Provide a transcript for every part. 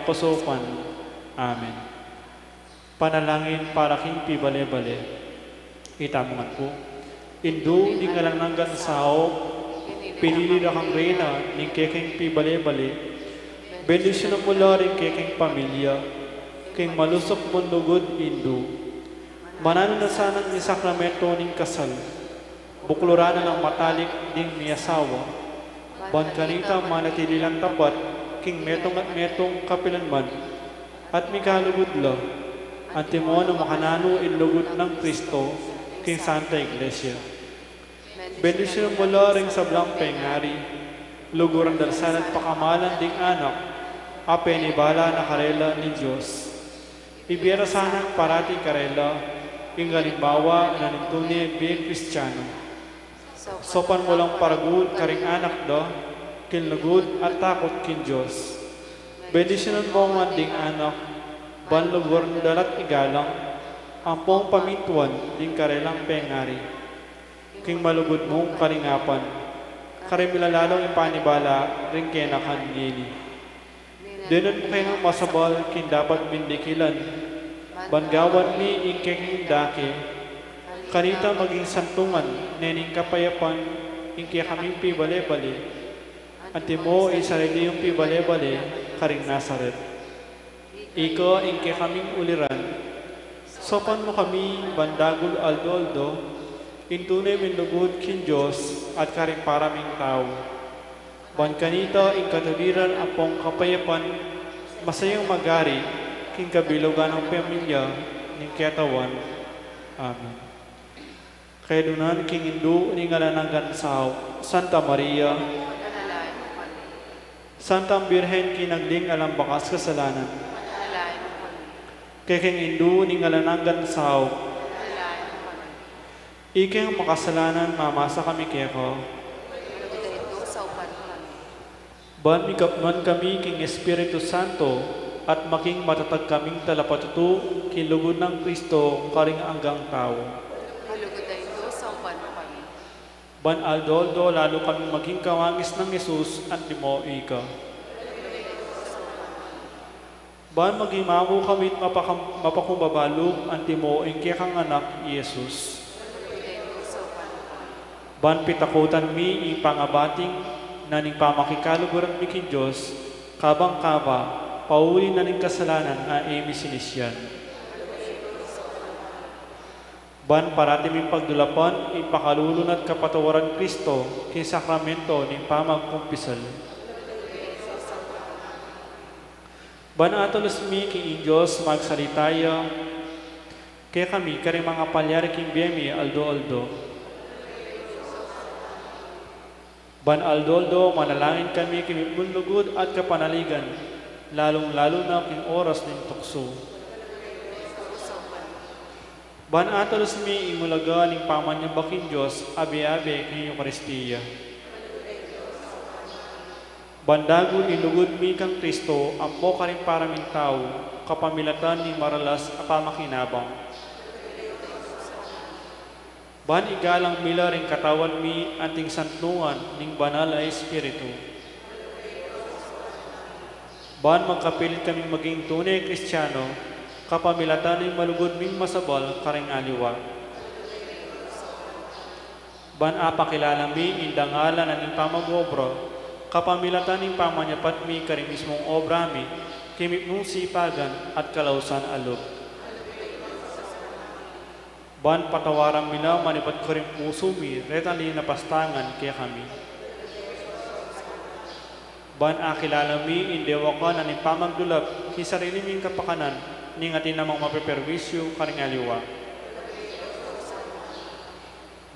pasukan. Amen. Panalangin para king pibale-bale. Itamungan po. Indo di nga lang nanggan sao, pinili na kang reyna, ning keking pibale-bale. Bendisyon na mula rin keking pamilya, king malusok mundugod Indo. Manano na sanang ni sakramento ning kasal, bukluranan ng matalik ding miyasawa, ban kanita manatililang tapat, king metong at metong kapilanman, at mikalugudla, antimono makanano inlugod ng Kristo, king Santa Iglesia. Bendisyon mula rin sa blang pengari, luguran dalsan at pakamalan ding anak, apenibala na karela ni Diyos. Ibira sana parati karela, ing galimbawa na nituni biye Kristiyano. Sopan mo lang paragul karing anak do, kinlugod at takot kin Diyos. Bendisyonan mo nga ding anak, banlugur dalat igalang, ang pong pamintuan ding karelang pengari. King malugod mong karingapan, karimilalalong ipanibala rin kenakan ngini. Dinan mo kayo masabal kin dapat bindikilan, bangawan mi ingkeking dake, kanita maging santungan, nening kapayapan, ingke kaming pibale-bale, antimo isarili yung pibale-bale, karing Nazaret. Iko ingke kaming uliran, sopan mo kami bandagul aldo-aldo, intunay minlugod kin Diyos at karing paraming tao. Ban kanita ing katuliran apong kapayapan, masayang magari, king kabilugan ng pamilya, ning katawan. Amen. Kaya dunan king Indo ning alananggan sao, Santa Maria, Santang Birhen kinagling alam bakas kasalanan. Kaya king Indo ning alananggan sao, iking makasalanan mamasa kami keko. Ban mikapman kami king Espiritu Santo at making matatag kaming talapatutu kilugod ng Kristo karing anggang tao. Ban aldoldo lalo kami maging kawangis ng Jesus at limo ika. Ban magimamu kami mapakumbabalog antimo ingke kang anak Jesus. Ban pitakutan mi ipangabating naning pamakikaluguran mi kin Diyos, kabang kaba, pauli naning kasalanan na imi sinisyan. Ban parati mi pagdulapan, ipakalulunat kapatawaran Kristo, kin sakramento ning pamagkumpisal. Ban atolos mi king Diyos magsalitaya, kaya kami kari mga palyari king biyemi aldo-aldo. Ban aldoldo, manalangin kami kimipunlugod at kapanaligan, lalong-lalo na king oras ng tukso. Ban atolos mi imulaga ning pamanyabaking Diyos, abe-abe king Eucharistia. Bandagul ilugod mi kang Kristo, ampo karing paraming tao, kapamilatan ni maralas apamakinabang. Ban igalang mila ring katawan mi anting santungan ning banal na Espiritu. Ban magkapilit kami maging tunay Kristiyano, kapamilatan ning malugod ming masabal karing aliwa. Ban apakilala mi indangalan aning pamag-obra, kapamilatan ning pamanyapat mi karing mismong obra mi, kimip mong sipagan at kalausan alok. Ban patawaran mi na manipat ko rin puso mi, retali na pastangan kaya kami. Ban akilala mi, indewa ka na ning pamagdulap, kisarili ming kapakanan, ning atin namang mapeperwisyo karing aliwa.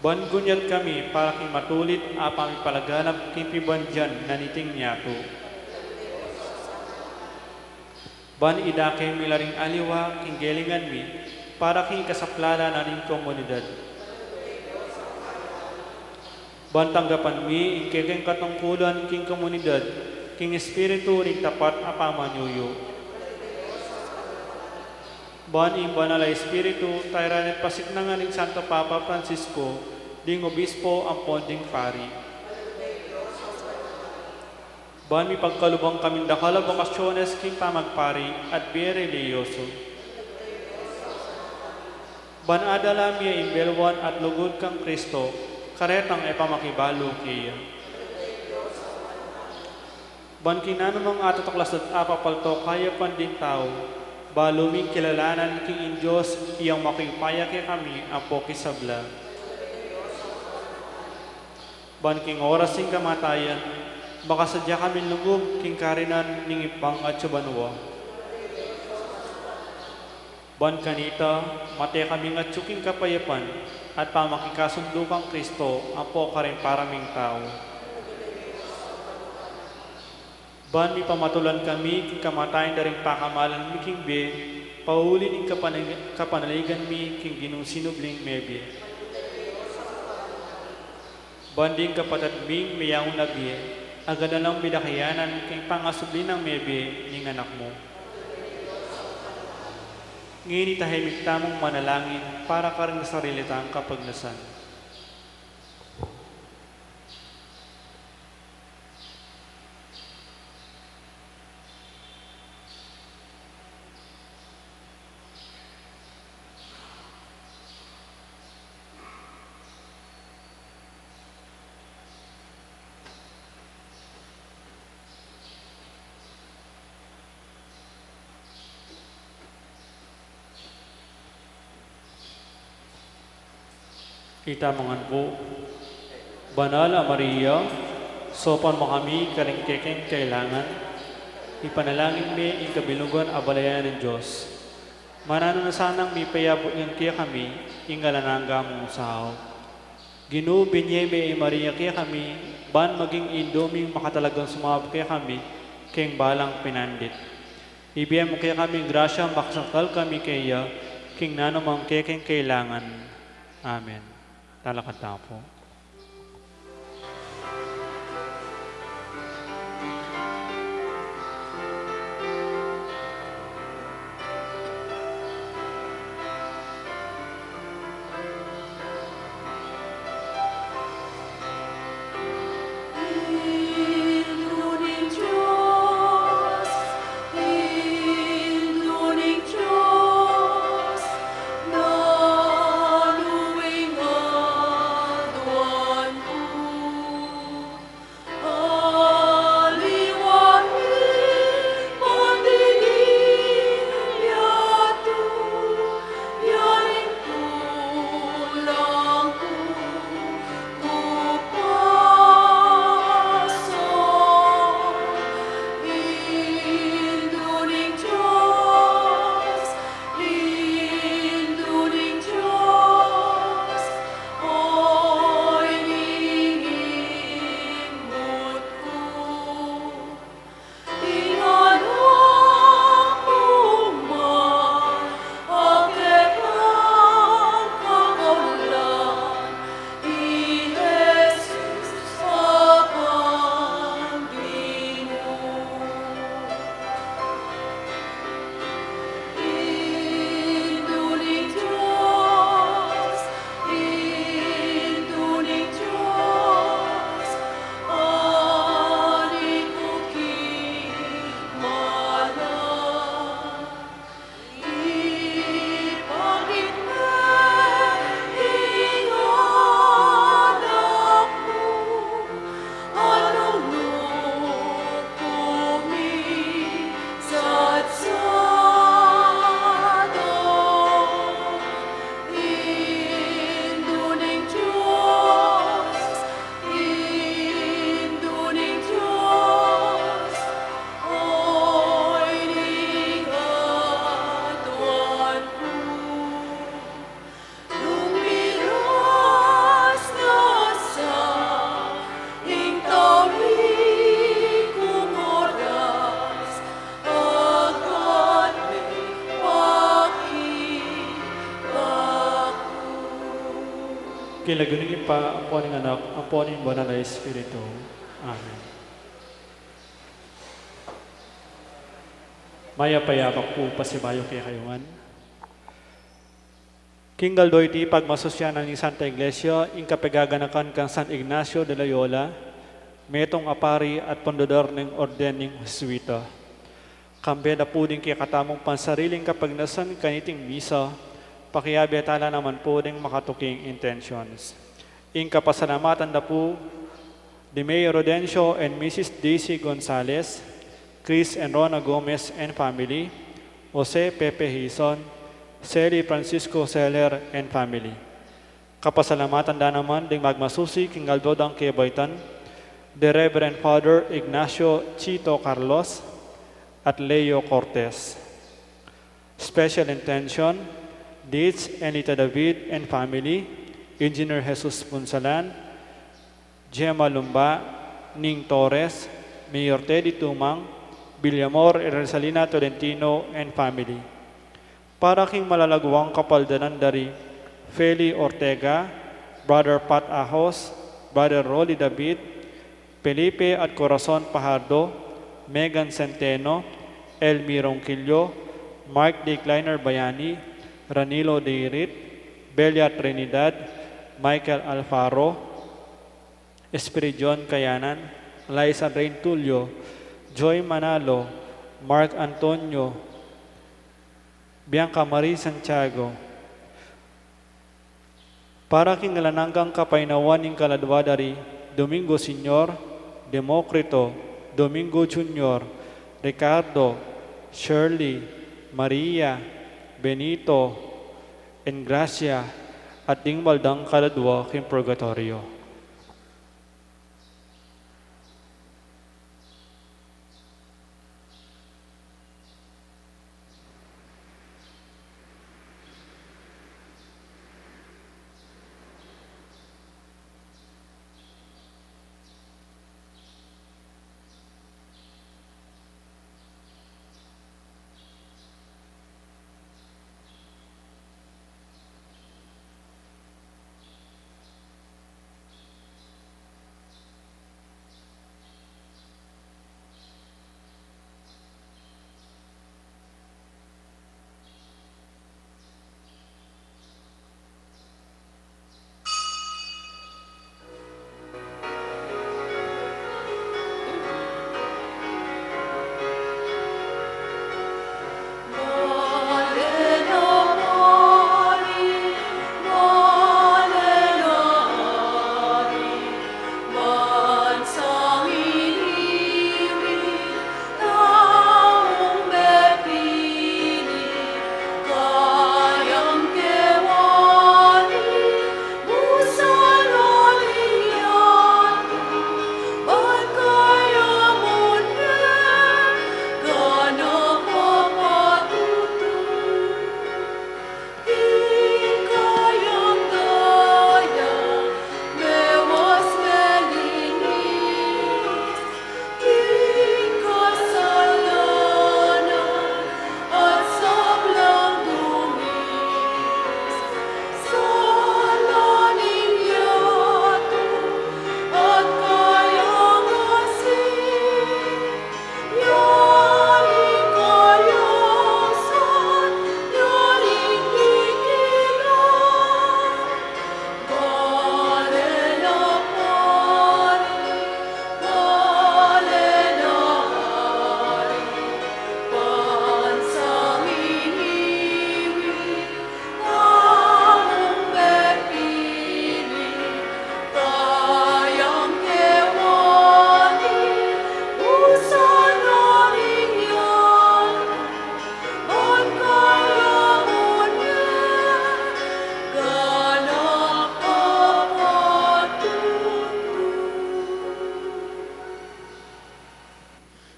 Ban gunyat kami, para king matulit, apang ipalaganap king pibandyan na niting niyato. Ban idake mi laring aliwa, king gelingan mi, para king kasaplala na ning komunidad. Ban tanggapan mi, ingkekeng katungkulan king komunidad, king espiritu ring tapat apamanyuyo. Ban imbanala espiritu, tayranet pasit na nga ning Santo Papa Francisco, ding obispo ang ponding pari. Ban mi pagkalubang kaming dakala bakasyones king pamagpari at biyere religyoso. Ban adala mi imbelwan at lugod kang Kristo, karetang epamakibalo kiya. Ban kinanamang atatuklas at apapalto kaya panding tao, baluming kilalanan king Diyos iyang makipaya kay kami apo kisabla. Ban king oras sing kamatayan, baka sadya kami lungog king karinan ning ipang at subanwa. Ban kanita, mate kami nga tsuking kapayapan at pamakikasundo kang Kristo apo karin paraming tao. Ban mi pamatulan kami king kamatayan daring pakamalan mi king be, pauli ning kapanaligan mi king ginong sinubling mebe. Banding kapatid ming mayang nagye, agad na lang bidakayanan king pangasubli ng mebe ning anak mo. Ngini tahimik tamong manalangin para ka rin sa sarilitang kapagnasan. Kita mangan po, Banal a Maria, sopan mo kami karingkekeng kailangan, ipanalangin mi ikabilugan abalayan ng Diyos. Manano na sanang mi payabot ng kaya kami, ingalanangga mong sao. Ginu binye mi Maria kaya kami, ban maging indoming makatalagang sumabot kaya kami, keng balang pinandit. Ibigay mo kaya kami grasya maksakal kami kaya, king nanamang kekeng kailangan. Amen. Talakad na po. Kilagunin pa ang po ng anak, ang po ng banal na Espiritu. Amen. Maya payapak po pasibayo kay kayungan. King Galdo iti pagmasosya ng Santa Iglesia, ing kapagaganakan kang San Ignacio de Loyola, metong apari at pundador ng ordening Jesuita. Kambeda po din kaya katamong pansariling kapagnasan kaniting misa, pakiabetala naman po din makatuking intentions. Inka pasalamatan na po the Mayor Rodencio and Mrs. Daisy Gonzalez, Chris and Rona Gomez and family, Jose Pepe Hison, Sally Francisco Seller and family. Kapasalamatan da naman ding magmasusi king Aldodang Kebaitan, the Reverend Father Ignacio Chito Carlos at Leo Cortez. Special intention, Dietz and Lita David and family, Engineer Jesus Punsalan, Gemma Lumba, Ning Torres, Mayor Teddy Tumang, Villamor Rosalina Tolentino and family. Para king malalagwang kapaldanan dari Feli Ortega, Brother Pat Ahos, Brother Rolly David, Felipe at Corazon Pajardo, Megan Centeno, Elmi Ronquillo, Mark D. Kleiner Bayani, Ranilo Deirit, Belia Trinidad, Michael Alfaro, Espiridion Kayanan, Liza Rain Tulio, Joy Manalo, Mark Antonio, Bianca Marie Santiago. Para king nalananggang kapainawan ng kaladwa dari Domingo Senior, Demokrito, Domingo Junior, Ricardo, Shirley, Maria, Benito, and Gracia, at ding maldang kaladwa king purgatorio.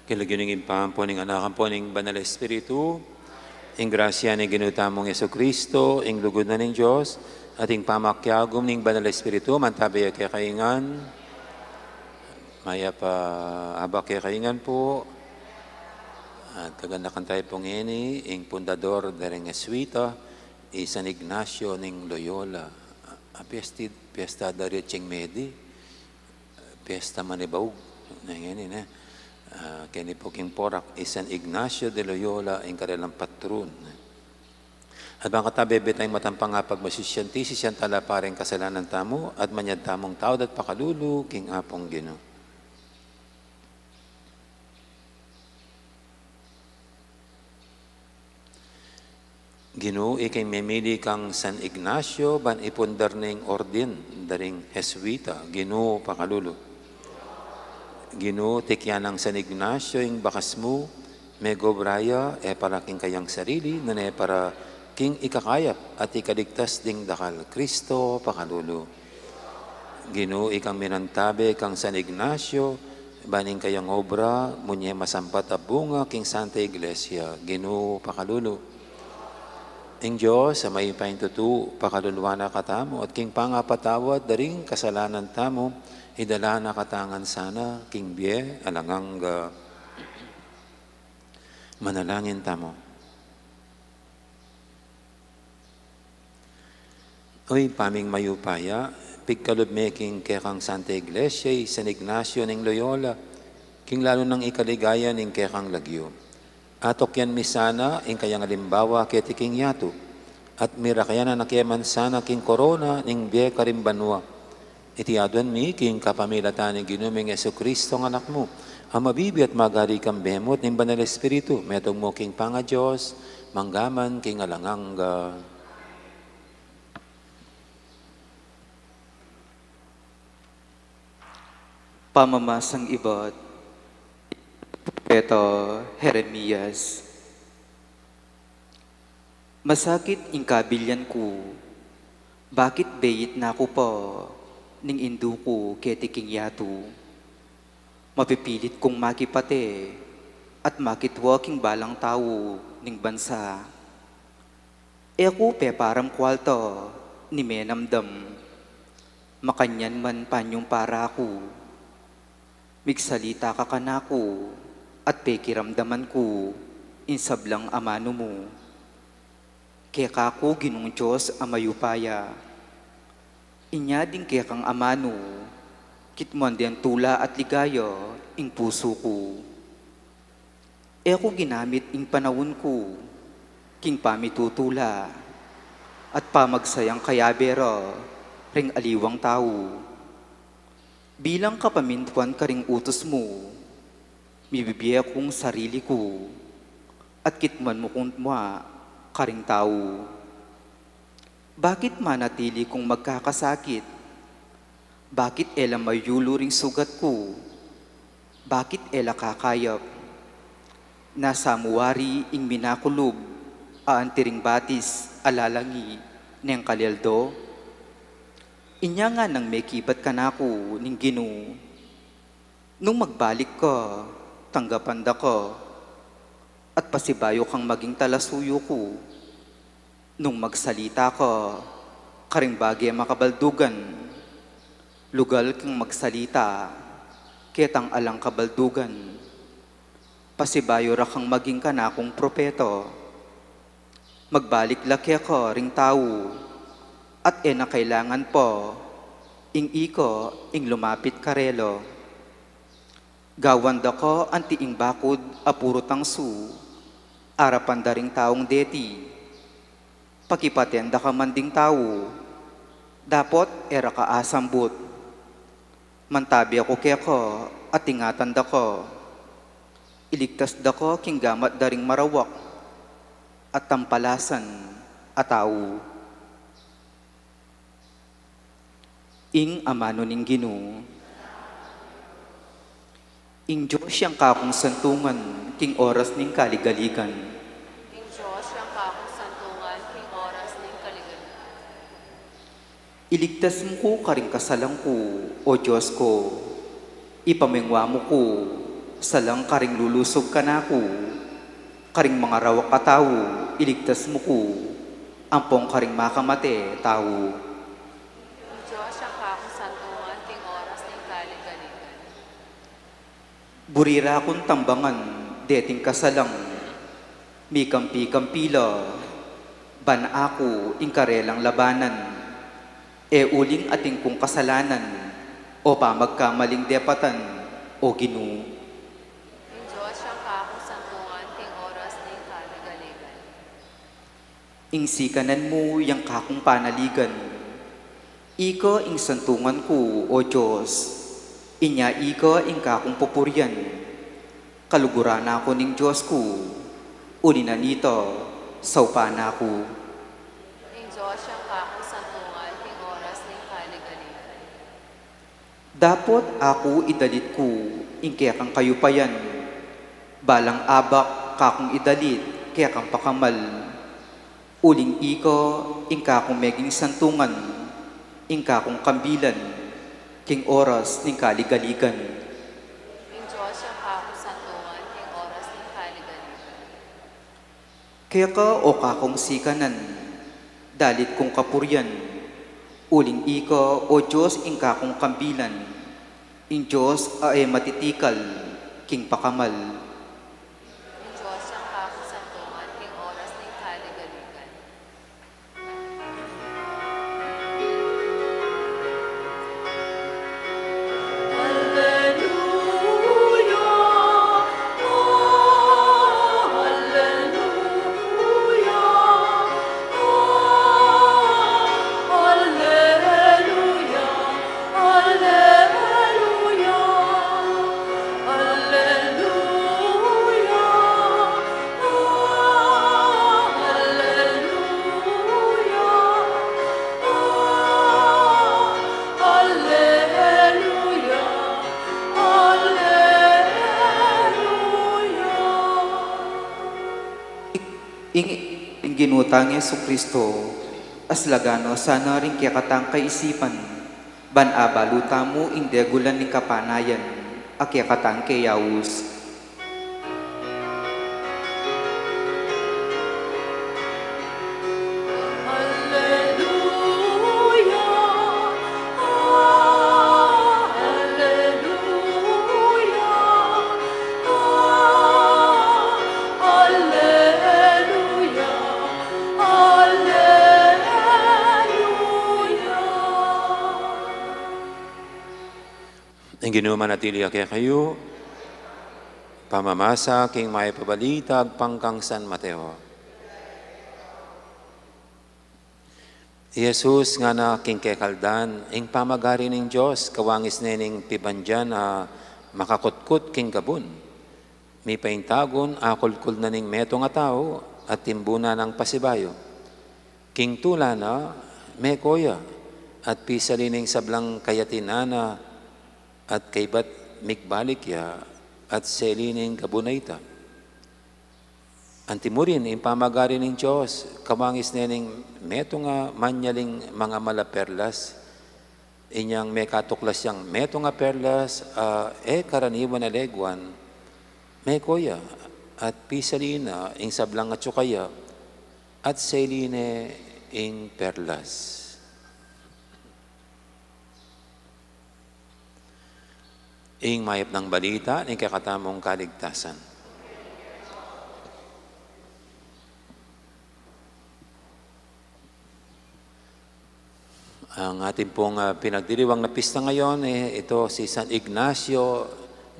Kilagyan ng impam po ng anakan po ng Banal Espiritu, ing grasya ng ginutamong Yeso Kristo, ing lugod na ng Diyos, at ing pamakyagom ng Banal Espiritu, mantabay kaya kaingan, maya pa abak kaya kaingan po, at kagandakan tayo pong ini, ing pundador daring Jesuita, San Ignacio ng Loyola, Piesta dari Chingmedi, Piesta Manibaug, nangyayari na. Kaya po king porak, San Ignacio de Loyola, ang kanilang patron. At mga katabebe tayong matampang nga pagmasisyanti, si siyang tala pareng kasalanan tamo, at manyad tamong tao at pakalulu, king apong Gino. Ginoo, ikay memili kang San Ignacio, ban ipundar ning ordin, daring Jesuita, Ginoo, pakalulo. Ginoo, tikyan ng San Ignacio, yung bakas mo, mego braya, para king kayang sarili, nane para king ikakayap at ikaligtas ding dakal. Kristo, pakalulo. Ginoo, ikang minantabe kang San Ignacio, baning kayang obra, munye masampat a bunga, king Santa Iglesia. Ginoo, pakalulo. Ing Diyos, sa may paintutu, pakaluluwana katamo, at king pangapatawad, daring kasalanan tamo, idala na katangan sana, king bie, alangang manalangin tamo. Oy, paming mayupaya, pigkalubmeking kekang Santa Iglesia, San Ignacio ning Loyola, king lalo ng ikaligaya ning kekang Lagyo. Atok yan misana, ing kayang alimbawa keti king yato, at mirakaya na nakiyaman sana king korona ning bie karimbanwa. Iti aduan mi, king kapamilatan ni ginuming Jesucristo ng anak mo, ang mabibi at magari kang behemot ning banal espiritu, metong mo king panga Diyos, manggaman king alanganga. Pamamasang iba't Peto Jeremias. Masakit ing kabilyan ko, bakit bayit na ako pa, ning indu ko ketiking yato. Mapipilit kong makipate, at makitwaking balang tao ning bansa. E ako pe param kwalto, ni menamdam, makanyan man panyong para ako. Migsalita ka kanako, at pekiramdaman ko, insablang amano mo. Kaya kako ginong Diyos amayupaya. Inya din kaya kang amano, kitman diyan tula at ligaya, ing puso ko. E ako ginamit ing panahon ko, king pamitutula, at pamagsayang kayabera, ring aliwang tao. Bilang kapamintuan ka ring utos mo, mibibiya kong sarili ko, at kitman mo kung karing tao. Bakit manatili kong magkakasakit? Bakit ela mayulo ring sugat ko? Bakit ela kakayap? Nasa muwari ing minakulub, aantiring batis, alalangi, niyang kalyaldo. Inya nga nang may kibat ka na ako, ning Ginoo. Nung magbalik ka, tanggapan da ka, at pasibayo kang maging talasuyo ko. Nung magsalita ka, karing bagay makabaldugan. Lugal kang magsalita, ketang alang kabaldugan. Pasibayo ra kang maging kanakong propeto. Magbalik laki ka ring tao, at na kailangan po, ing iko, ing lumapit karelo. Gawanda ko ang tiing bakod, apuro tangsu, arapan daring taong deti. Pakipatenda ka manding tao, dapot era ka asambut. Mantabi ako kaya ko, at ingatan da ko. Iligtas da ko, king gamat daring marawak, at tampalasan, at tao. Ing amano ning Ginoo. Ing Diyos siyang kakong santungan, king oras ning kaligaligan. Ing Diyos siyang kakong santungan, king oras ning kaligaligan. Iligtas mo ko karing kasalang ko, o Diyos ko. Ipamengwa mo ko, salang karing lulusog ka na ko. Karing mga rawak katao, iligtas mo ko. Ampong karing makamate, tao. Burira akong tambangan, deting kasalang, mi kampi-kampila, ban ako ingkarelang labanan, e uling ating kong kasalanan, o pa magkamaling depatan, o Ginoo. Ing Diyos siyang kakong santungan, king oras ning kaligaligan. Ing sikanan mo yang kakong panaligan, ika ing santungan ko, o Diyos. Inya ika ing kakong pupuryan, kaluguran ako ning Diyos ko, unina nito, saupana ko. Ing Diyos siyang kakong santungan, ting oras ng kaligaligan. Dapot ako idalit ko, kaya kang kayupayan. Balang abak kakong idalit, kaya kang pakamal. Uling iko, ingka kong meging santungan, ingka kong kambilan, king oras ng kaligaligan. Ing Diyos siyang kakong santungan, ting oras ng kaligaligan. Kaya ka o kakong sikanan, dalit kong kapuryan, uling iko o Diyos ingka kong kambilan, in Diyos ay matitikal, king pakamal. Ing Diyos siyang kakong santungan, ting oras ng kaligaligan. Ing ginutang Yesu Kristo, aslagano sana rin kaya katang kaisipan, ban abaluta mo ing degulan ni kapanayan, akya katang kayawus. Ang Ginoo manatili kaya kayo, pamamasa king may pabalitag pangkang San Mateo. Jesus nga na king kekaldan, ing pamagari ning Diyos, kawangis nening pibandyan makakutkut king kabun. May paintagon, akulkul na ning meto nga tao, at timbuna ng pasibayo. King tula na, may koya, at pisalining sablang kayatinana, at kaybat mikbalik ya, at selining kabunayta. Antimurin, impamagari ng Diyos, kawangis nening meto nga manyaling mga malaperlas, inyang may katuklas yang meto nga perlas, karaniwan na legwan, may koya, at pisalina, ing sablang at tsukaya, at seline ing perlas. Ing mayap ng balita, ing kakatamong kaligtasan. Ang ating pong pinagdiriwang na pista ngayon, ito si San Ignacio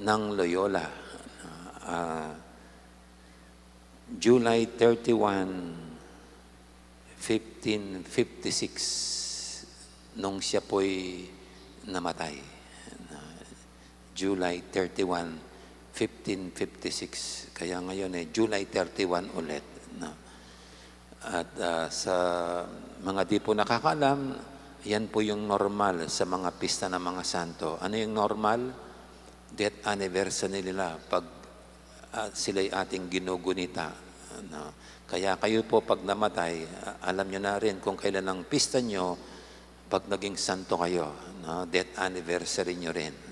ng Loyola. July 31, 1556, nung siya po'y namatay. July 31, 1556. Kaya ngayon July 31 ulit. At sa mga di po nakakaalam, yan po yung normal sa mga pista ng mga santo. Ano yung normal? Death anniversary nila pag sila'y ating ginugunita. Kaya kayo po pag namatay, alam nyo na rin kung kailan ang pista nyo pag naging santo kayo. Death anniversary nyo rin.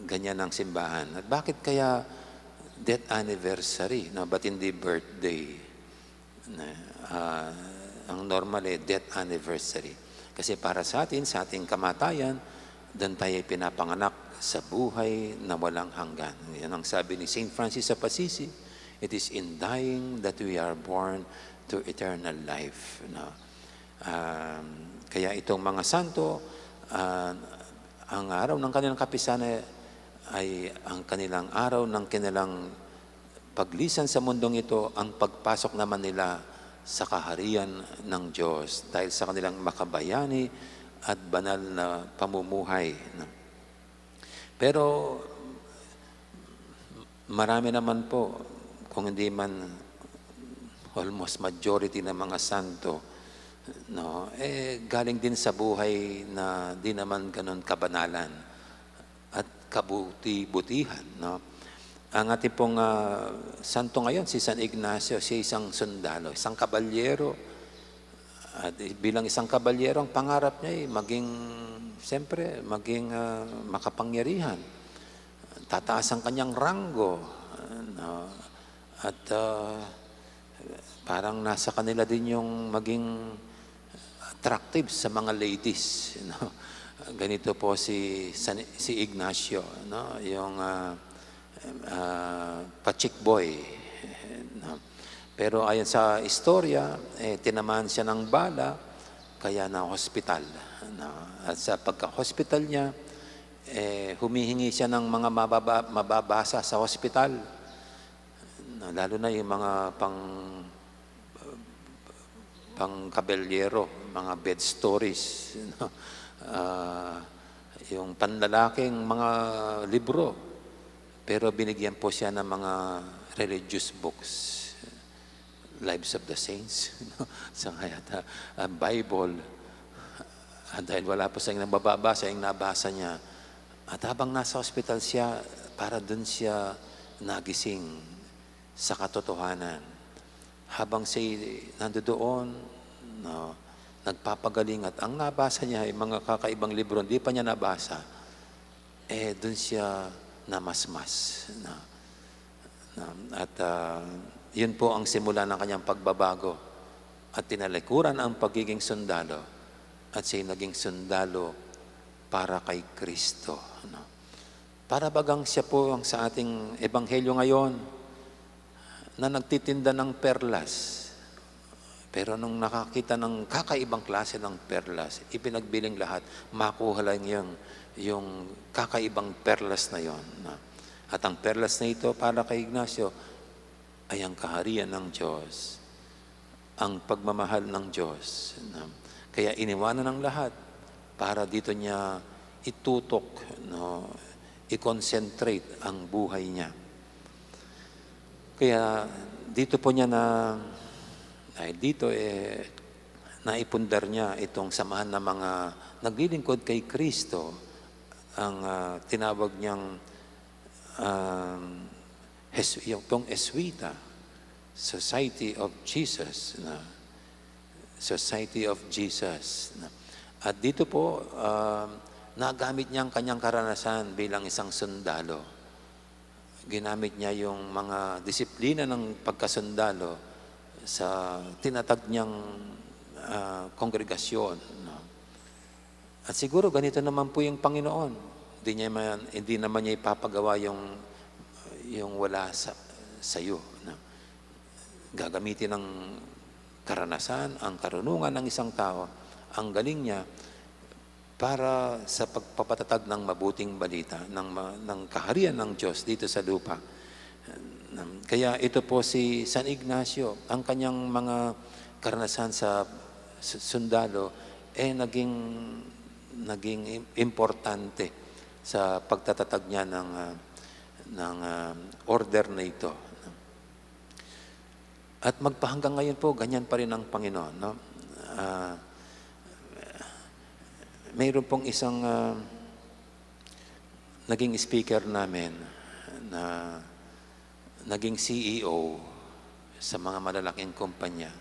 Ganyan ang simbahan. At bakit kaya death anniversary? Ba't hindi birthday? Ang normal death anniversary. Kasi para sa atin, sa ating kamatayan, doon tayo pinapanganak sa buhay na walang hanggan. Yan ang sabi ni St. Francis of Assisi, it is in dying that we are born to eternal life. Kaya itong mga santo, ang araw ng kanilang kapisanan ay ang kanilang araw ng kanilang paglisan sa mundong ito, ang pagpasok naman nila sa kaharian ng Diyos dahil sa kanilang makabayani at banal na pamumuhay. Pero marami naman po, kung hindi man almost majority ng mga santo, no, galing din sa buhay na di naman ganun kabanalan at kabuti-butihan, no. Ang ating pong santo ngayon, si San Ignacio, siya isang sundalo, isang kabalyero. At bilang isang kabalyero, ang pangarap niya maging, siyempre, maging makapangyarihan. Tataas ang kanyang ranggo. No? At parang nasa kanila din yung maging attractive sa mga ladies. No? Ganito po si Ignacio, no? Yung pa-chick boy. No? Pero ayon sa istorya, tinamaan siya ng bala, kaya na-hospital. No? At sa pagka-hospital niya, humihingi siya ng mga mababasa sa hospital. No? Lalo na yung mga pang-kabalyero, mga bed stories. No? Yung panlalaking mga libro. Pero binigyan po siya ng mga religious books. Lives of the Saints, no? So, Bible. Dahil wala po siyang nababasa, yung nabasa niya. At habang nasa hospital siya, para dun siya nagising sa katotohanan. Habang siya nandoon, no, nagpapagaling at ang nabasa niya ay mga kakaibang libro, hindi pa niya nabasa, dun siya namasmas. No? No? At yun po ang simula ng kanyang pagbabago. At tinalikuran ang pagiging sundalo. At siya naging sundalo para kay Kristo. No? Para bagang siya po ang sa ating ebanghelyo ngayon na nagtitinda ng perlas. Pero nung nakakita ng kakaibang klase ng perlas, ipinagbiling lahat, makuha lang yung kakaibang perlas na yon. At ang perlas na ito para kay Ignacio ay ang kaharian ng Diyos, ang pagmamahal ng Diyos. Kaya iniwanan ng lahat para dito niya itutok, no, i-concentrate ang buhay niya. Kaya dito po niya naipundar niya itong samahan ng mga naglilingkod kay Kristo, ang tinawag niyang yung Eswita, Society of Jesus. Society of Jesus. At dito po, nagamit niya ang kanyang karanasan bilang isang sundalo. Ginamit niya yung mga disiplina ng pagkasundalo sa tinatag niyang kongregasyon. No? At siguro ganito naman po yung Panginoon. Hindi naman niya ipapagawa yung wala sa iyo. No? Gagamitin ng karanasan, ang karunungan ng isang tao, ang galing niya para sa pagpapatatag ng mabuting balita, ng kaharian ng Diyos dito sa lupa. Kaya ito po si San Ignacio, ang kanyang mga karanasan sa sundalo, naging importante sa pagtatatag niya ng order na ito. At magpahanggang ngayon po, ganyan pa rin ang Panginoon. No? Mayroon pong isang naging speaker namin na naging CEO sa mga malalaking kumpanya.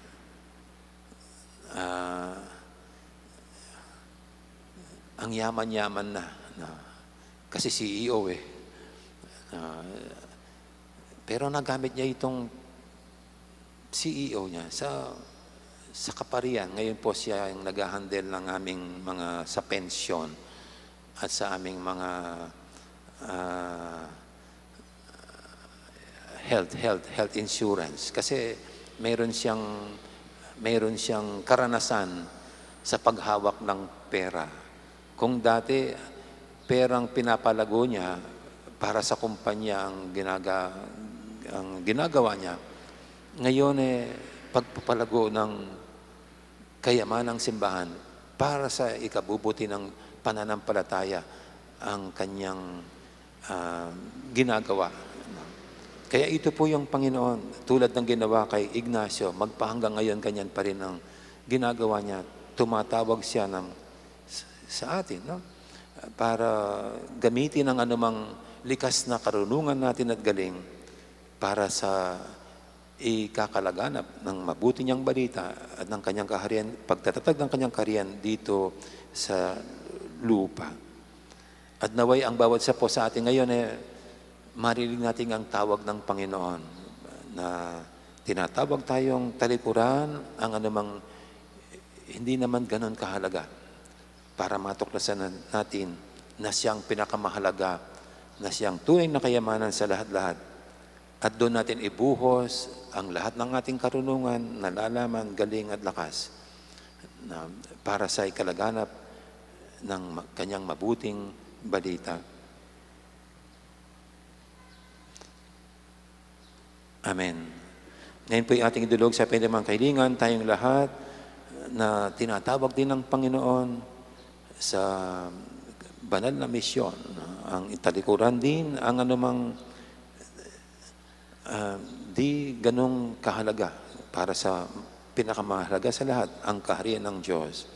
Ang yaman-yaman na. Kasi CEO pero nagamit niya itong CEO niya sa kaparian. Ngayon po siya yung nag-handle ng aming mga sa pensyon at sa aming mga health insurance. Kasi mayroon siyang karanasan sa paghawak ng pera. Kung dati perang pinapalago niya para sa kumpanya ang ginagawa niya, ngayon pagpapalago ng kayamanang simbahan para sa ikabubuti ng pananampalataya ang kanyang ginagawa. Kaya ito po yung Panginoon, tulad ng ginawa kay Ignacio, magpahanggang ngayon ganyan pa rin ang ginagawa niya. Tumatawag siya sa atin, no? Para gamitin ang anumang likas na karunungan natin at galing para sa ikakalaganap ng mabuti niyang balita at ng kanyang kaharian, pagtatatag ng kanyang kaharian dito sa lupa. At naway ang bawat isa po sa atin ngayon marinig natin ang tawag ng Panginoon na tinatawag tayong talikuran ang anumang hindi naman ganon kahalaga para matuklasan natin na siyang pinakamahalaga, na siyang tunay na kayamanan sa lahat-lahat. At doon natin ibuhos ang lahat ng ating karunungan, nalalaman, galing at lakas na para sa ikalaganap ng kanyang mabuting balita. Amen. Ngayon po yung ating idulog sa pinamang kailingan, tayong lahat na tinatawag din ng Panginoon sa banal na misyon. Ang italikuran din ang anumang di ganong kahalaga para sa pinakamahalaga sa lahat, ang kaharian ng Diyos.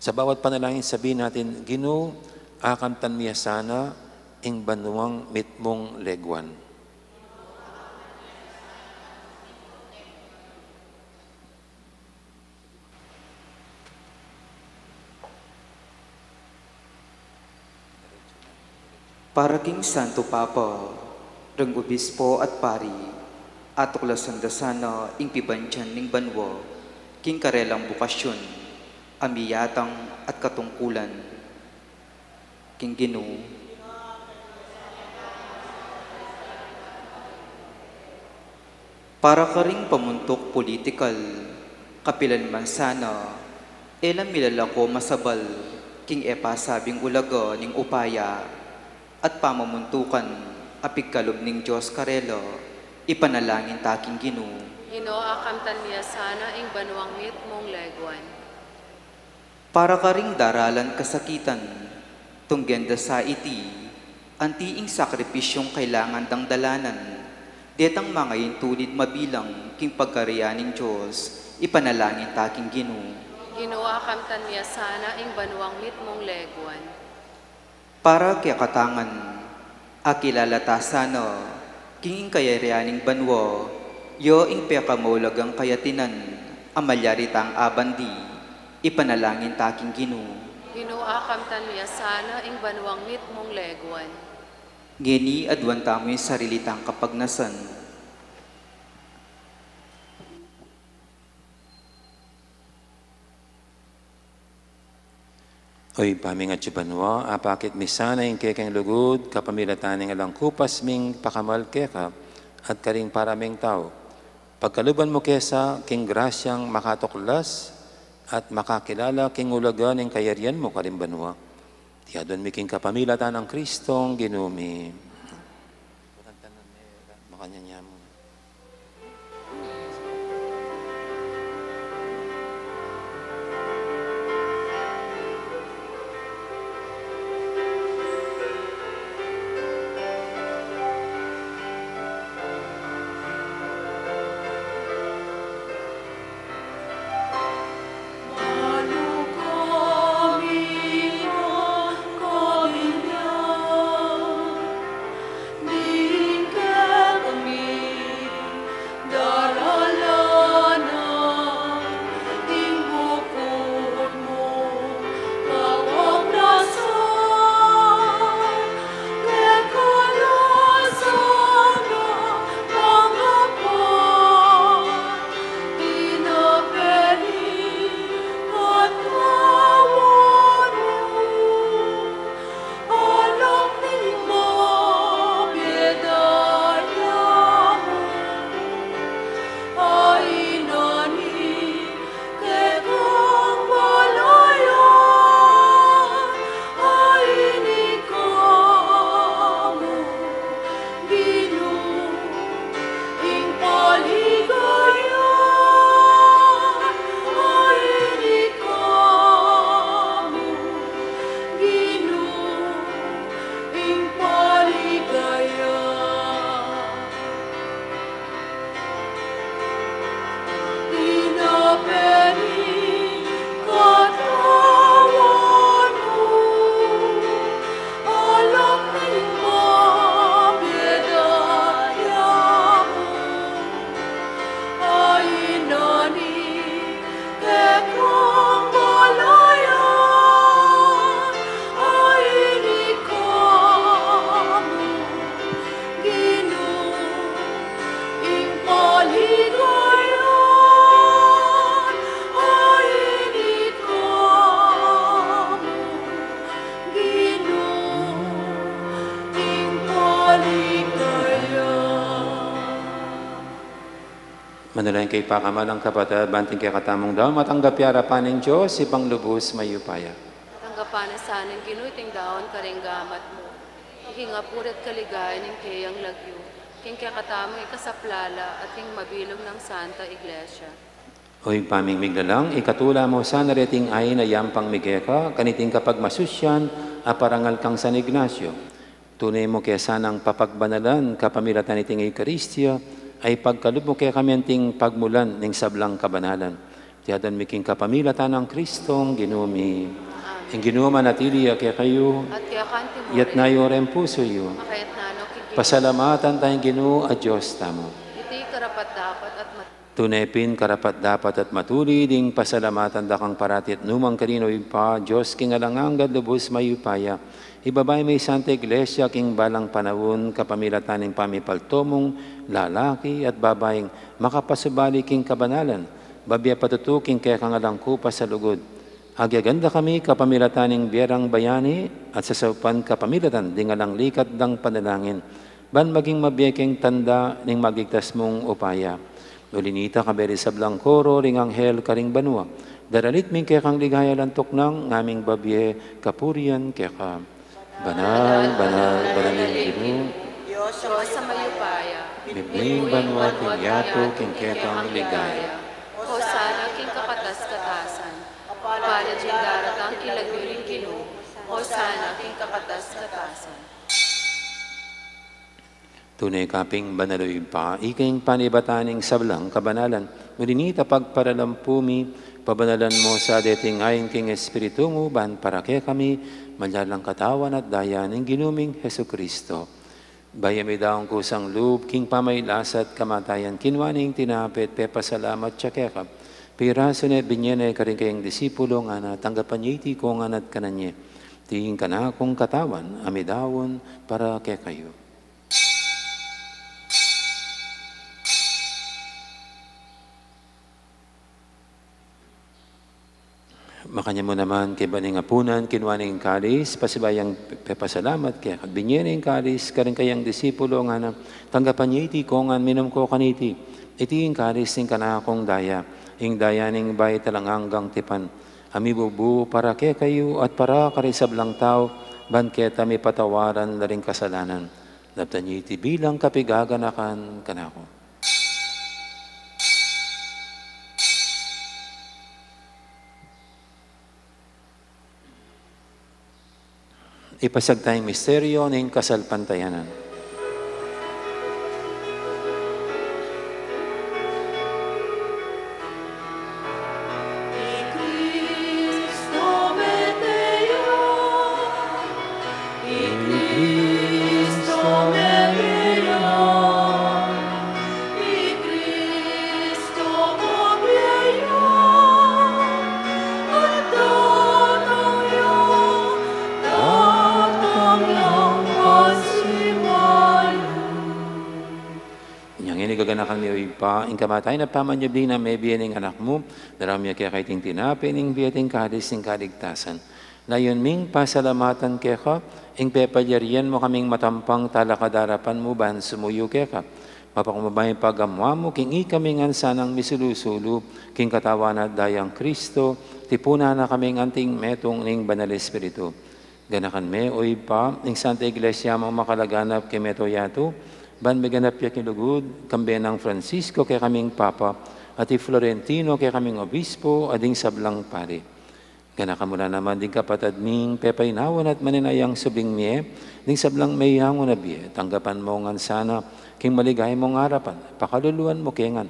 Sa bawat panalangin sabihin natin, Ginoo, akan tan miya sana ing banuang mitmong legwan. Para king Santo Papa, rang obispo at pari, atuklasan da sana ing pibansyan ning banwa, king karelang bukasyon, amiyatang at katungkulan, king Ginoo. Para ka ring pamuntok politikal, kapilan man sana, elang milalako masabal, king epasabing ulaga ning upaya, at pamamuntukan, apigkalob ning Diyos karelo, ipanalangin taking Ginoo. Ginoo, akamtan niya sana ing banuang mit mong legwan. Para ka ring daralan kasakitan, tunggenda sa iti, antiing sakripisyong kailangan dang dalanan, detang mga intulid mabilang, king pagkariyaning Diyos, ipanalangin taking Ginoo. Ginoo, akamtan niya sana ing banuang mit mong legwan. Para kaya katangan, akilalata sana, king kayarianing banwa, yo ing pekamulagang kayatinan, amalyaritang abandi, ipanalangin taking Ginoo. Ginoo, akamtan niya sana ing banuang mit mong legwan. Ngeni adwanta mo yung sarilitang kapagnasan. Oy, pamingat banwa, apakit misana yung kekeng lugod, kapamilataning alang kupas ming pakamal keka, at karing paraming tao. Pagkaluban mo kesa, king grasyang makatuklas, at makakilala king ulagan ng kayarian mo karimbanwa. Tiyadon mi king kapamilatan ng Kristong ginumi. Makanyanya mo. Kami Manalangin kay pakamalang kapatid, banting kay katamong daw, matanggap harapan ng Diyos, ipang lubos mayupaya. Tanggapan na sana ng ginuiting daon karinggamat mo. Ikinga puret kaligayan ng kayang lagyo. King kaya katamang ikasaplala at king mabilog ng Santa Iglesia. Hoy paming miglalang, ikatula mo sa nareting ay na yampang migeka, kaniting kapag masusyan, aparangal kang San Ignacio. Tunay mo kaya sanang papagbanalan, kapamilatan iting Eucharistia, ay pagkalub mo kaya kami anting pagmulan ng sablang kabanalan. Tiyadan miking kapamilatan ng Kristong ginumi. Ang ginuma natili kaya kayo, At kaya kanti mo yat na yorem puso yo. makayat nano kikita. Pasalamatan tayong Ginoo at Diyos tamo. Iti karapat dapat at Tunepin karapat dapat at matuli ding pasalamatan dakang paratit numang kanino pa Diyos king alangang gadlubos mayupaya. Ibabay may Santa Iglesia king balang panahon kapamilatan ng pamipaltomong lalaki at babaeng makapasubali king kabanalan. Babya patutuking kaya kangalangko pa sa lugod. Agyaganda kami kapamilatan ng biyerang bayani at sasapan kapamilatan dingalang likat dang panalangin. Ban maging mabiyekeng tanda ng magigtas mong upaya. Nulinita kaberi sa blangkoro ring anghel karing banwa. Daralit ming kaya kang ligaya lantok ng ngaming babye kapurian kaya ka. Banal, banal, banal yung Ginoo. Diyos sa mayupaya. Bibling banwa king yato king ketang ligaya. Hosana king kapatas-katasan. Palad yung daratang kilagyo rin Ginoo. Hosana king kapatas-katasan. Tunay kaping banaloy pa, iking panibataning sablang kabanalan. Mulinita pagparalampumi, pabanalan mo sa dating ayon king Espiritu mo, ban para kaya kami, malyalang katawan at daya ng ginuming Heso Kristo. Bayami daong kusang loob, king pamaylasat kamatayan, kinwaning tinapit, pepasalamat tsakekap. Piraso na binyene karing kayang disipulo nga na tanggapan niya iti ko nga nat kananye. Tingin ka na kong katawan, amidawon para kaya kayo. Makanya mo naman kay baning apunan, kinwaning kalis, pasibayang pepasalamat kaya kabinyening kalis, karing kayang disipulo nga na tanggapan niya iti kongan minum ko kaniti. Iti yung kalis ng kanakong daya, ing daya ning bay talanganggang tipan. Amibubu para kaya kayo at para karisablang tao, ban keta may patawaran na rin kasalanan. Naptan niya iti bilang kapigaganakan kanako. Ipasag tayong misteryo ng kasalpantayanan. Gaganakan niyo pa, ing kamatay na pamanyabi na may biyaning anak mo, daramya kaya kaiting tinapin, ing biyating kadis, ing kaligtasan. Layon ming pasalamatan kaya ka, ing pepalyarian mo kaming matampang talakadarapan mo, ban sumuyo kaya ka. Mapakumabay pagamwa mo, king ikaming ansanang misulusulu, king katawan at dayang Kristo, tipuna na kaming anting metong ning banal Espiritu. Ganakan me, oy pa, ing Santa Iglesia mong makalaganap kay Meto Yato, ban meganap ya kilugud, kambenang Francisco kay kaming Papa, at Florentino kay kaming Obispo, ading sablang pari. Ganaka mula naman din kapatad ning pepaynawan at maninayang subing miye, ding sablang may hangon na biye, tanggapan mo ngan sana, king maligay mong harapan, pakaluluan mo kengan.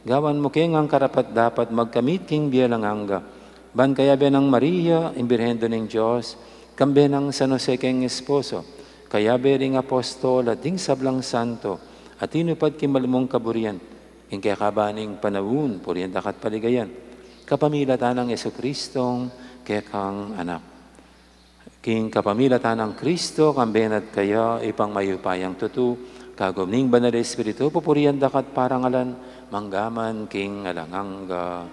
Gawan mo kengang karapat dapat magkamit king biya lang angga. Ban kaya benang Maria, imbirhendo ng Diyos, kambenang San Jose keng esposo, kaya bering apostol at ding sablang santo, at inupad kimalmong kaburian, ing kaya kabaning panawun, puriyan dakat paligayan, kapamilatan ng Yesu-Kristong kaya kang anak. King kapamilatan ng Kristo, kambenat kaya ipang mayupayang tutu, kagumning banal Espiritu, pupuriyan dakat parangalan, manggaman king alangangga.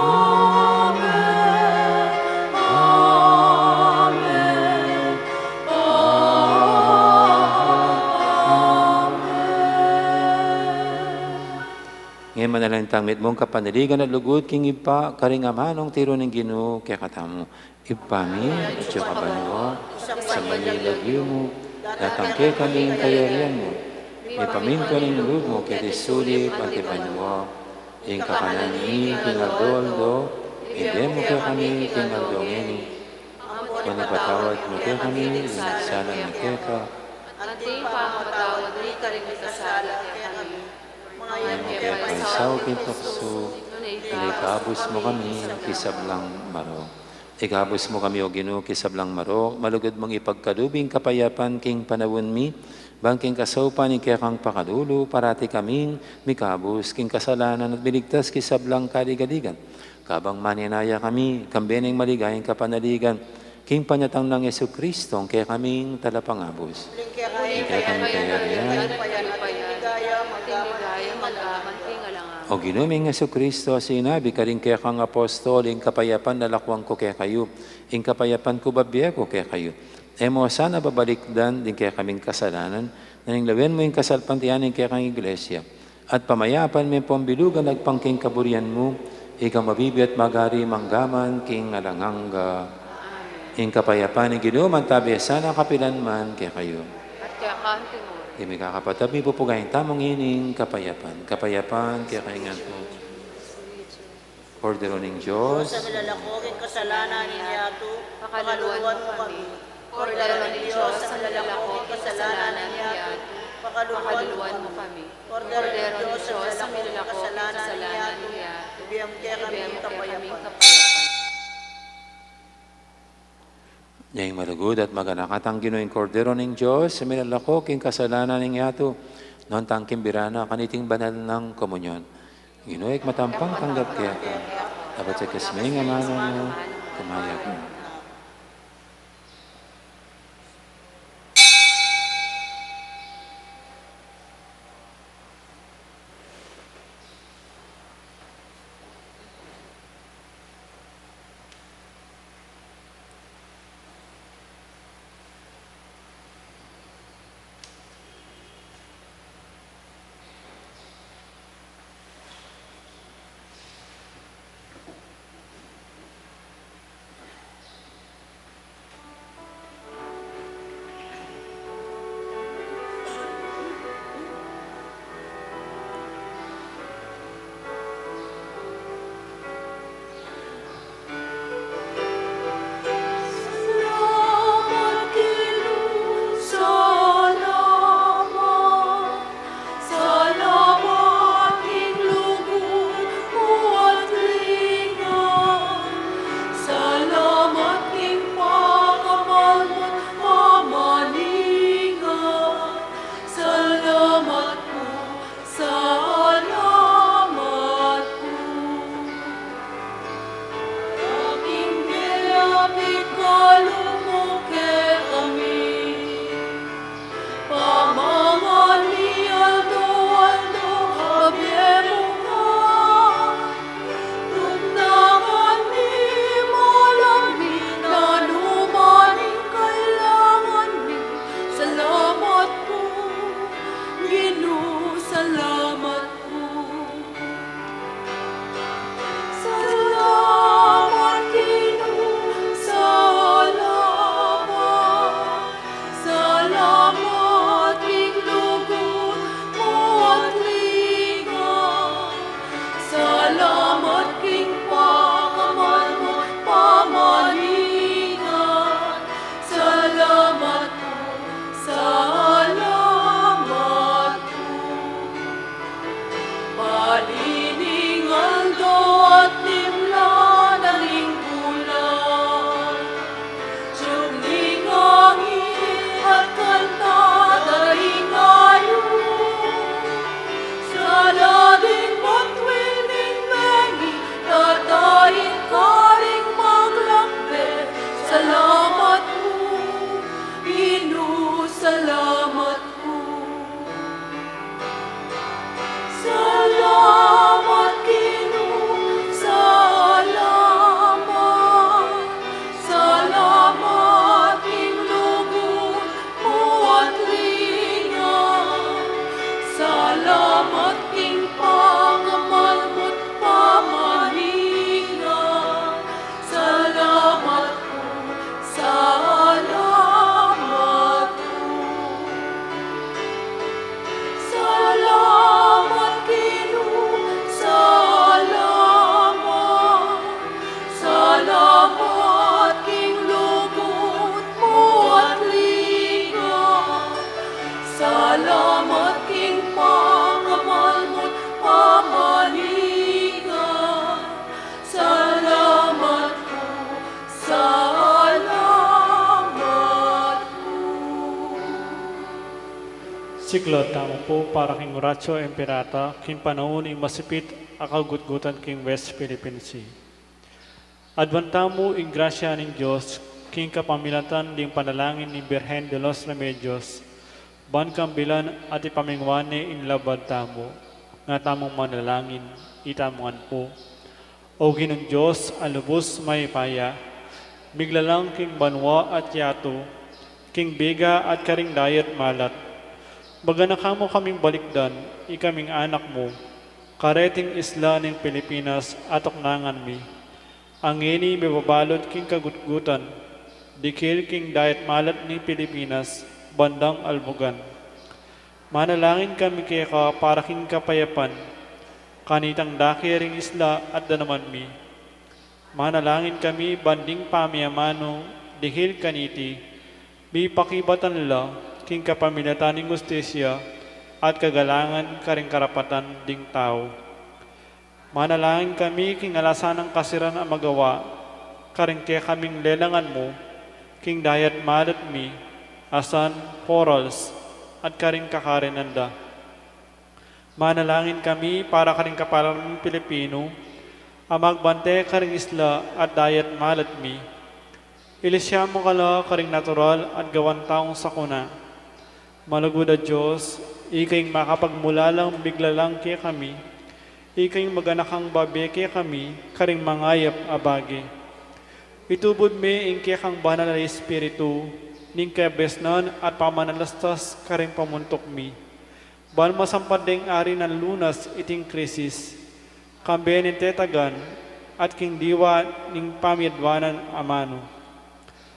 Amen. manalangin tangmit mong kapanaligan at lugod king ipa karingamanong tiro ng Ginoo kaya katamo. Ipami, at yung kabanwa, sa manilagyo mo, natangke kami yung kayarian mo. Ipaminto ng lug mo kaya disuli pantibanwa. Ing kakanan ni kinagoldo, hindi mo kaya kami kinagdongeni. Manipatawad mo kaya kami, sana na kaya ka. At di pangapatawad ni karing kasala kaya kami. Ngayon mo kaya kaisaw kintukso, ikabos mo kami, kisablang maro. Ikabos mo kami o Ginoo kisablang maro, malugod mong ipagkalubing kapayapan king panawon mi, bangking kasaupan ni kaya kang pakalulo, parati kaming mikabos king kasalanan at biligtas kisablang kaligaligan. Kabang maninaya kami, kambeneng maligayang kapanaligan, king panyatang ng Yesu Kristo, kaya kaming talapangabos. Kaya kami kayarian, o ginuming Yesu Kristo, sinabi ka rin kaya kang apostol, ing kapayapan na lakwang ko kaya kayo, ing kapayapan ko babiya ko kaya kayo. Emo sana babalikdan din kaya kaming kasalanan, naninglawen mo yung kasalpantianin kaya kang iglesia. At pamayapan may pambilugan nagpangking kaburian mo, ikaw mabibi at magari manggaman king alanganga. Ing kapayapan ni ginuman tabi sana kapilan man kaya kayo. At kaya kanting mo. Hindi may kakapatabi po pugayin tamang ining kapayapan. Kapayapan kaya kaingan po. Kordero ng Diyos. Sa malalakoging kasalanan ni Yato, Pakaluluan mo kami. Kordero ng Diyos sa malalakoging kasalanan ni Yato. Pakaluluan mo kami. Kordero ng Diyos sa malalakoging kasalanan ni Yato. Ibiyam kaya kaming kapayapan. Diyang malugod at maganakatang Ginoong Kordero ng Diyos, sa milalako king kasalanan ng yato, noon tangking birana, kaniting banal ng komunyon. Ginoong matampang tanggap kaya ka, dapat sa kasming amano mo, kumayak mo. Salamat king pangaman. Siklod tamo po para king Horatio Emperata, king panahon ing masipit akagutgutan king West Philippine Sea. Advantamo ing grasya ning Diyos, king kapamilatan ding panalangin ni Birhen de los Remedios, ban kambilan at ipamingwane in labad tamo, nga tamong manalangin, itamongan po. O Ginong Diyos, alubos may paya, miglalang king banwa at yato, king biga at karing dayat malat. Baganakamo kaming balikdan, ikaming anak mo, kareting isla ng Pilipinas atok nangan mi. Ang ini bibabalot king kagutgutan, dikil king dayat malat ni Pilipinas, bandang albugan. Manalangin kami kaya ka para king kapayapan, kanitang dakiring isla at danaman mi. Manalangin kami banding pamiyamano, dihil kaniti, bipakibatan la, king kapamilatan ng justisya, at kagalangan karing karapatan ding tao. Manalangin kami king alasan ng kasiran ang magawa, karing kaya kaming lelangan mo, king dayat malat mi, asan, porals, at karing kakarinanda. Manalangin kami para karing kapalang Pilipino, ang magbante karing isla at dayat malat mi. Ilisya mo kala karing natural at gawan taong sakuna. Malugod at Diyos, ikay makapagmula lang bigla lang kaya kami, ikay maganakang babi kaya kami, karing mangayap abagi. Itubod mi ing kaya kang banal na Espiritu, ning kaya besnan at pamanalastas karing pamuntok mi. Ban masampad ding ari ng lunas iting krisis, kambe ning tetagan at king diwa ning pamidwanan amano.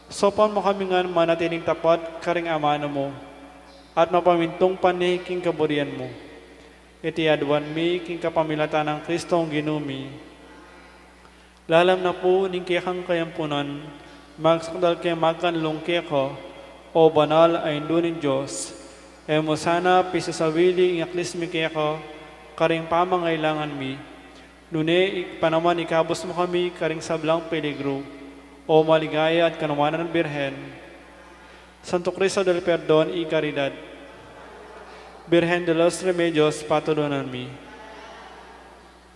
Sopan mo kami nga manatiling tapat karing amano mo, at mapamintong pani king kaburian mo. Iti adwan mi king kapamilatan ng Kristong ginumi. Lalam na po ning kayakang kayampunan, magsakdal kaya magkanlong kaya ko, o banal ay indunin Diyos. E mo sana pisasawili ing aklismi kaya ko, karing pamangailangan mi. Nune, panaman ikabos mo kami karing sablang peligro, o maligaya at kanumanan ng Birhen. Santo Cristo del Perdon y Caridad, Birhen de los Remedios, patulonan mi.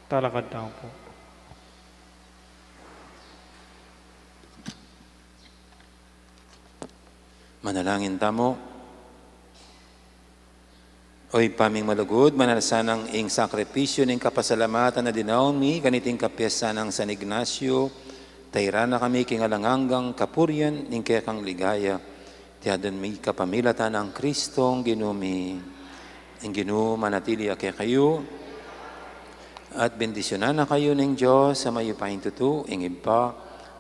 Talakad tao po. Manalangin tamo. Oy paming malugod, manalasanang ing sakripisyo ning kapasalamatan na dinaon mi, kaniting kapiyasan ng San Ignacio, tayra na kami kingalanganggang kapuryan ning kaya kang ligaya. Tiyadan mi kapamilatan ng Kristong ginumi. Ang Ginoo manatili kaya kayo, at bendisyonan na kayo ng Diyos sa mayupaing tutu, ing iba,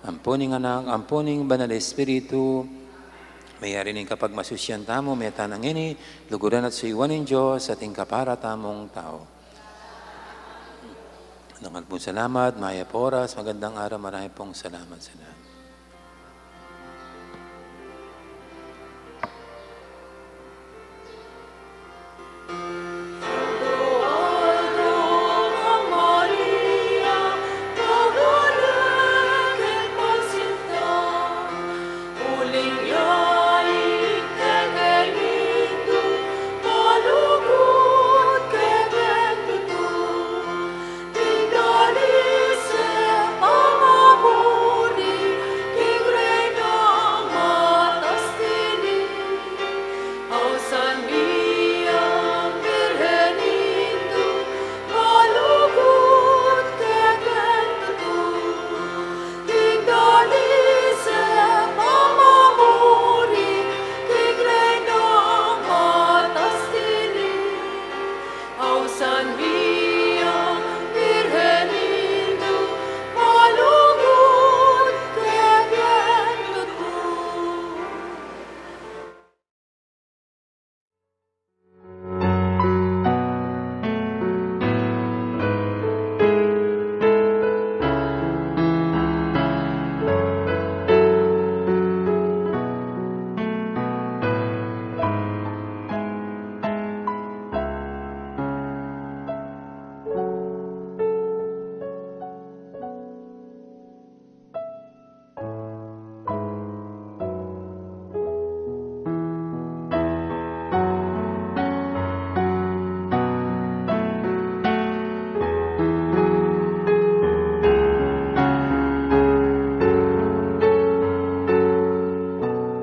amponing anak, amponing banal Espiritu, mayari ning kapag masusyan tamo, may tanang ini, luguran at suiwan ng Diyos at ing kapara tamong tao. Nangal pong salamat, maya poras, magandang araw, marami pong salamat sa lahat.